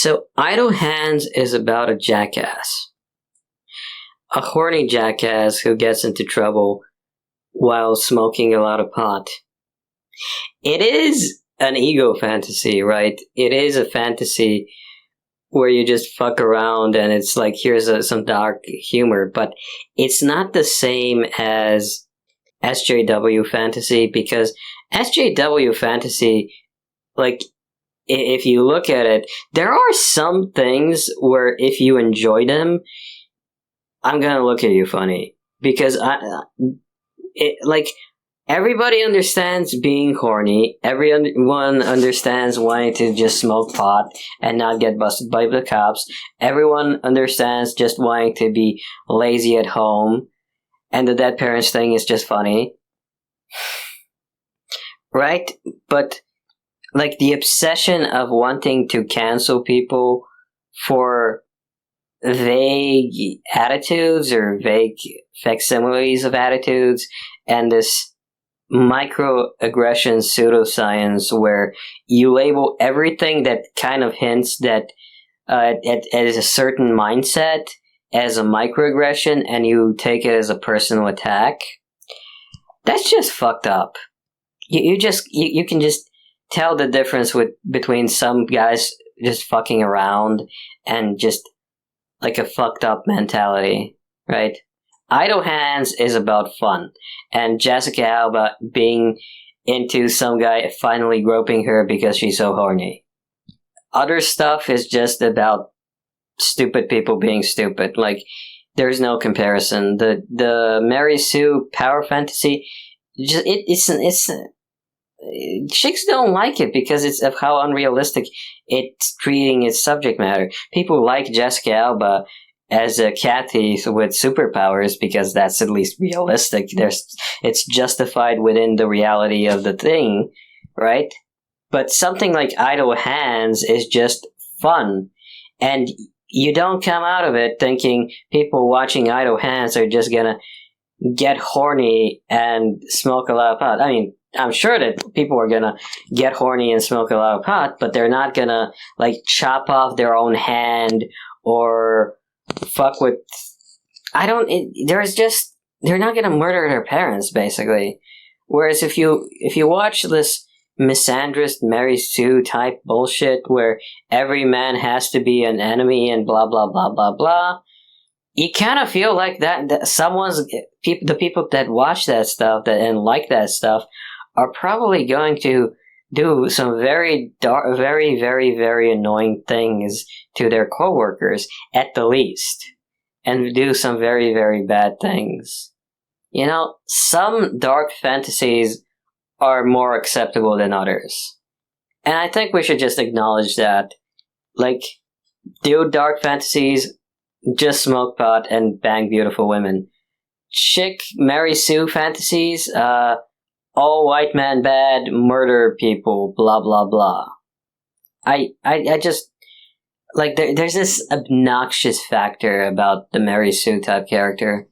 So, Idle Hands is about a jackass. A horny jackass who gets into trouble while smoking a lot of pot. It is an ego fantasy, right? It is a fantasy where you just fuck around and it's like, here's some dark humor, but it's not the same as SJW fantasy, because SJW fantasy, like, if you look at it, there are some things where if you enjoy them, I'm gonna look at you funny, because like, everybody understands being horny. Everyone understands wanting to just smoke pot and not get busted by the cops. Everyone understands just wanting to be lazy at home, and the dead parents thing is just funny, right? But like, the obsession of wanting to cancel people for vague attitudes or vague facsimiles of attitudes, and this microaggression pseudoscience where you label everything that kind of hints that as a certain mindset as a microaggression, and you take it as a personal attack. That's just fucked up. You can just tell the difference between some guys just fucking around and just like a fucked up mentality, right? Idle Hands is about fun, and Jessica Alba being into some guy finally groping her because she's so horny. Other stuff is just about stupid people being stupid. Like, there's no comparison. The Mary Sue power fantasy, just it's chicks don't like it because it's of how unrealistic it's treating its subject matter. People like Jessica Alba as a cat thief with superpowers because that's at least realistic. It's justified within the reality of the thing, right? But something like Idle Hands is just fun, and you don't come out of it thinking people watching Idle Hands are just gonna get horny and smoke a lot of pot. I mean, I'm sure that people are gonna get horny and smoke a lot of pot, but they're not gonna like chop off their own hand or fuck with. They're not gonna murder their parents, basically. Whereas if you watch this misandrist Mary Sue type bullshit where every man has to be an enemy and blah blah blah blah blah, you kind of feel like that the people that watch that stuff and like that stuff are probably going to do some very dark, very, very, very annoying things to their coworkers, at the least, and do some very, very bad things. You know, some dark fantasies are more acceptable than others. And I think we should just acknowledge that. Like, do dark fantasies, just smoke pot and bang beautiful women. Chick Mary Sue fantasies, all white man bad, murder people, blah blah blah. I just like there's this obnoxious factor about the Mary Sue type character.